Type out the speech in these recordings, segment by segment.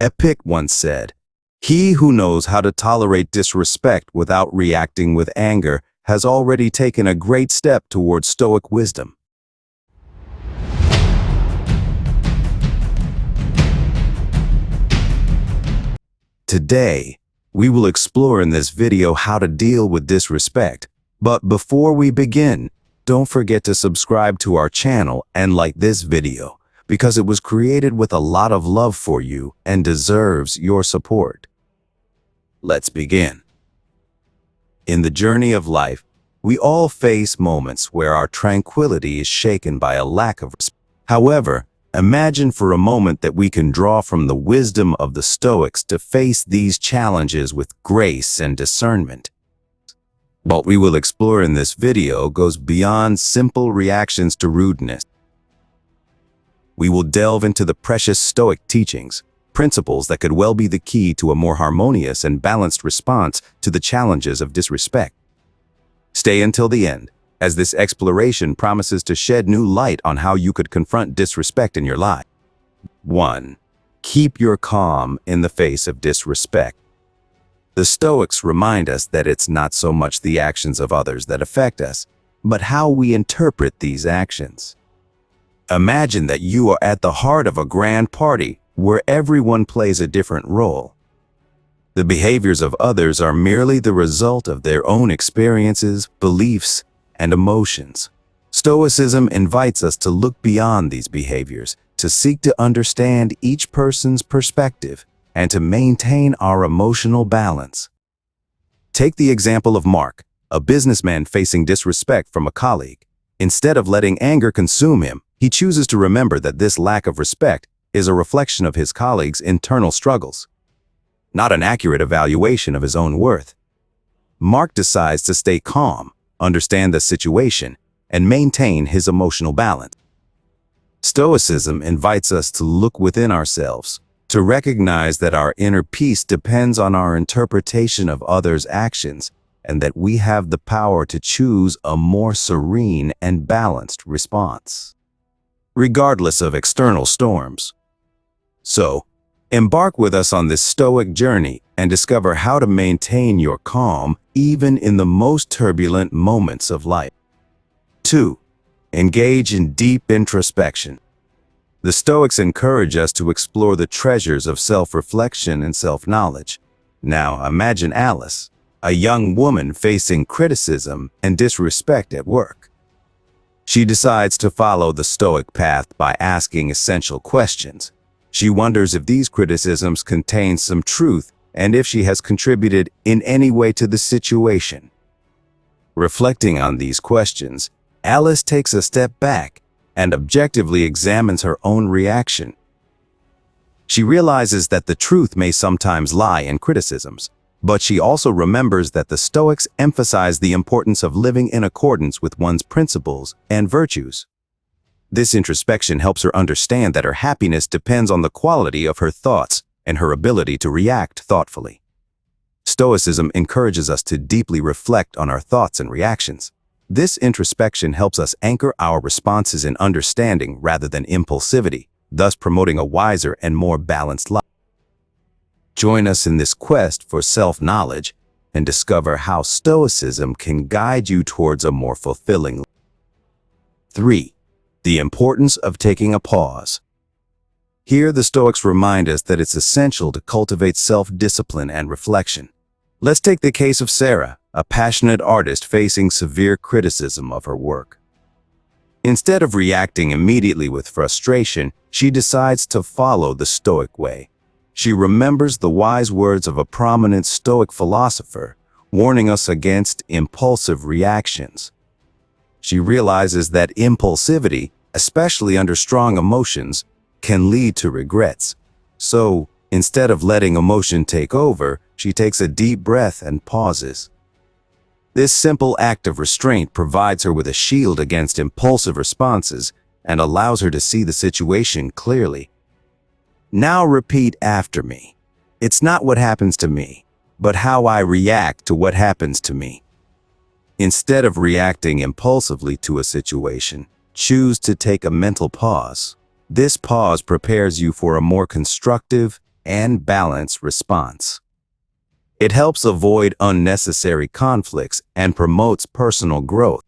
Epic once said, "He who knows how to tolerate disrespect without reacting with anger has already taken a great step towards Stoic wisdom." Today, we will explore in this video how to deal with disrespect. But before we begin, don't forget to subscribe to our channel and like this video, because it was created with a lot of love for you and deserves your support. Let's begin. In the journey of life, we all face moments where our tranquility is shaken by a lack of respect. However, imagine for a moment that we can draw from the wisdom of the Stoics to face these challenges with grace and discernment. What we will explore in this video goes beyond simple reactions to rudeness. We will delve into the precious Stoic teachings, principles that could well be the key to a more harmonious and balanced response to the challenges of disrespect. Stay until the end, as this exploration promises to shed new light on how you could confront disrespect in your life. 1. Keep your calm in the face of disrespect. The Stoics remind us that it's not so much the actions of others that affect us, but how we interpret these actions. Imagine that you are at the heart of a grand party where everyone plays a different role. The behaviors of others are merely the result of their own experiences, beliefs, and emotions. Stoicism invites us to look beyond these behaviors, to seek to understand each person's perspective, and to maintain our emotional balance. Take the example of Mark, a businessman facing disrespect from a colleague. Instead of letting anger consume him, he chooses to remember that this lack of respect is a reflection of his colleague's internal struggles, not an accurate evaluation of his own worth. Mark decides to stay calm, understand the situation, and maintain his emotional balance. Stoicism invites us to look within ourselves, to recognize that our inner peace depends on our interpretation of others' actions, and that we have the power to choose a more serene and balanced response, regardless of external storms. So, embark with us on this Stoic journey and discover how to maintain your calm even in the most turbulent moments of life. 2. Engage in deep introspection. The Stoics encourage us to explore the treasures of self-reflection and self-knowledge. Now, imagine Alice, a young woman facing criticism and disrespect at work. She decides to follow the Stoic path by asking essential questions. She wonders if these criticisms contain some truth and if she has contributed in any way to the situation. Reflecting on these questions, Alice takes a step back and objectively examines her own reaction. She realizes that the truth may sometimes lie in criticisms, but she also remembers that the Stoics emphasize the importance of living in accordance with one's principles and virtues. This introspection helps her understand that her happiness depends on the quality of her thoughts and her ability to react thoughtfully. Stoicism encourages us to deeply reflect on our thoughts and reactions. This introspection helps us anchor our responses in understanding rather than impulsivity, thus promoting a wiser and more balanced life. Join us in this quest for self-knowledge and discover how Stoicism can guide you towards a more fulfilling life. 3. The importance of taking a pause. Here, the Stoics remind us that it's essential to cultivate self-discipline and reflection. Let's take the case of Sarah, a passionate artist facing severe criticism of her work. Instead of reacting immediately with frustration, she decides to follow the Stoic way. She remembers the wise words of a prominent Stoic philosopher, warning us against impulsive reactions. She realizes that impulsivity, especially under strong emotions, can lead to regrets. So, instead of letting emotion take over, she takes a deep breath and pauses. This simple act of restraint provides her with a shield against impulsive responses and allows her to see the situation clearly. Now repeat after me. It's not what happens to me, but how I react to what happens to me. Instead of reacting impulsively to a situation, choose to take a mental pause. This pause prepares you for a more constructive and balanced response. It helps avoid unnecessary conflicts and promotes personal growth.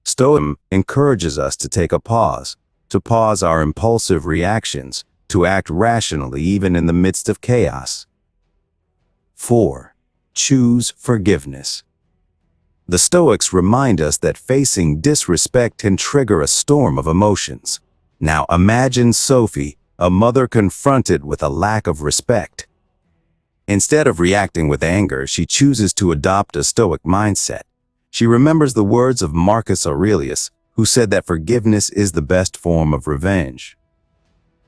Stoicism encourages us to take a pause, to pause our impulsive reactions, to act rationally even in the midst of chaos. 4. Choose forgiveness. The Stoics remind us that facing disrespect can trigger a storm of emotions. Now imagine Sophie, a mother confronted with a lack of respect. Instead of reacting with anger, she chooses to adopt a Stoic mindset. She remembers the words of Marcus Aurelius, who said that forgiveness is the best form of revenge.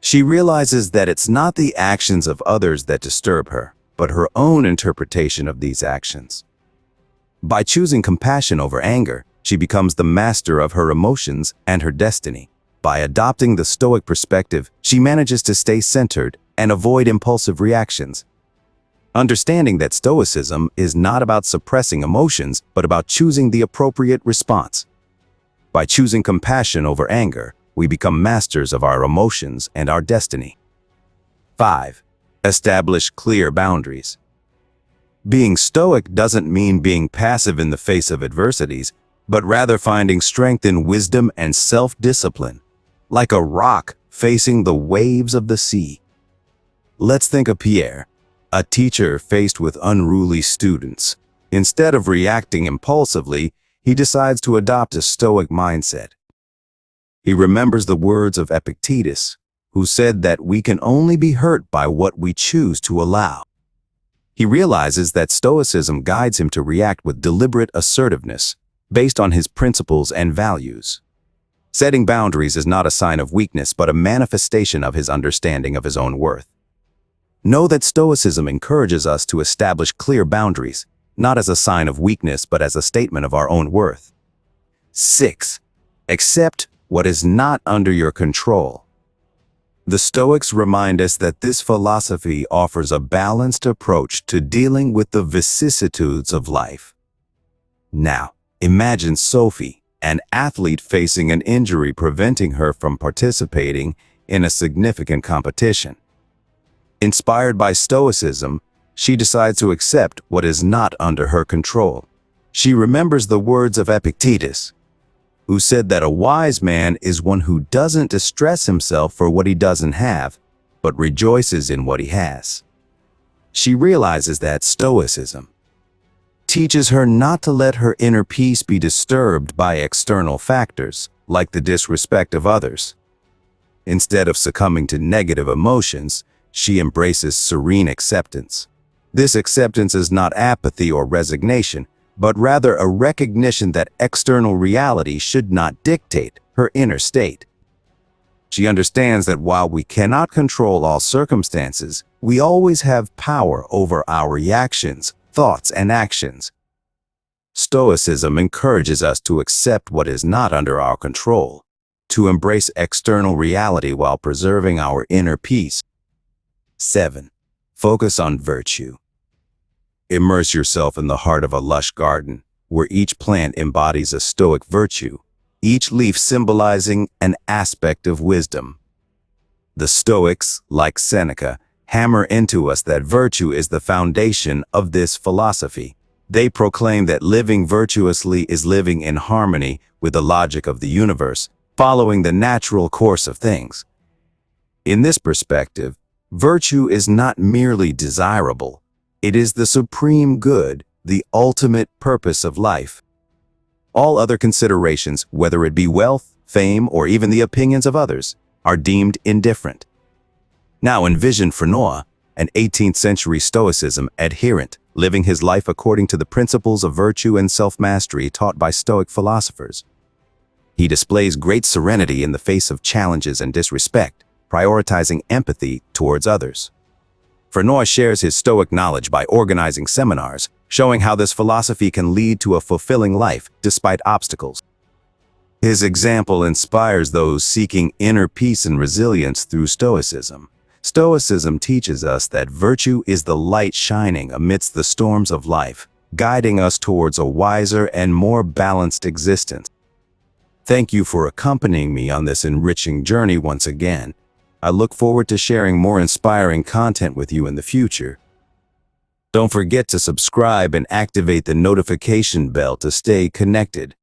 She realizes that it's not the actions of others that disturb her, but her own interpretation of these actions. By choosing compassion over anger, she becomes the master of her emotions and her destiny. By adopting the Stoic perspective, she manages to stay centered and avoid impulsive reactions. Understanding that Stoicism is not about suppressing emotions, but about choosing the appropriate response. By choosing compassion over anger, we become masters of our emotions and our destiny. 5. Establish clear boundaries. Being Stoic doesn't mean being passive in the face of adversities, but rather finding strength in wisdom and self-discipline, like a rock facing the waves of the sea. Let's think of Pierre, a teacher faced with unruly students. Instead of reacting impulsively, he decides to adopt a Stoic mindset. He remembers the words of Epictetus, who said that we can only be hurt by what we choose to allow. He realizes that Stoicism guides him to react with deliberate assertiveness, based on his principles and values. Setting boundaries is not a sign of weakness, but a manifestation of his understanding of his own worth. Know that Stoicism encourages us to establish clear boundaries, not as a sign of weakness, but as a statement of our own worth. 6. Accept what is not under your control. The Stoics remind us that this philosophy offers a balanced approach to dealing with the vicissitudes of life. Now, imagine Sophie, an athlete facing an injury preventing her from participating in a significant competition. Inspired by Stoicism, she decides to accept what is not under her control. She remembers the words of Epictetus, who said that a wise man is one who doesn't distress himself for what he doesn't have, but rejoices in what he has. She realizes that Stoicism teaches her not to let her inner peace be disturbed by external factors, like the disrespect of others. Instead of succumbing to negative emotions, she embraces serene acceptance. This acceptance is not apathy or resignation, but rather a recognition that external reality should not dictate her inner state. She understands that while we cannot control all circumstances, we always have power over our reactions, thoughts, and actions. Stoicism encourages us to accept what is not under our control, to embrace external reality while preserving our inner peace. 7. Focus on virtue. Immerse yourself in the heart of a lush garden, where each plant embodies a Stoic virtue, each leaf symbolizing an aspect of wisdom. The Stoics, like Seneca, hammer into us that virtue is the foundation of this philosophy. They proclaim that living virtuously is living in harmony with the logic of the universe, following the natural course of things. In this perspective, virtue is not merely desirable. It is the supreme good, the ultimate purpose of life. All other considerations, whether it be wealth, fame, or even the opinions of others, are deemed indifferent. Now envision Fernand, an 18th century Stoicism adherent, living his life according to the principles of virtue and self-mastery taught by Stoic philosophers. He displays great serenity in the face of challenges and disrespect, prioritizing empathy towards others. Fernand shares his Stoic knowledge by organizing seminars, showing how this philosophy can lead to a fulfilling life despite obstacles. His example inspires those seeking inner peace and resilience through Stoicism. Stoicism teaches us that virtue is the light shining amidst the storms of life, guiding us towards a wiser and more balanced existence. Thank you for accompanying me on this enriching journey once again. I look forward to sharing more inspiring content with you in the future. Don't forget to subscribe and activate the notification bell to stay connected.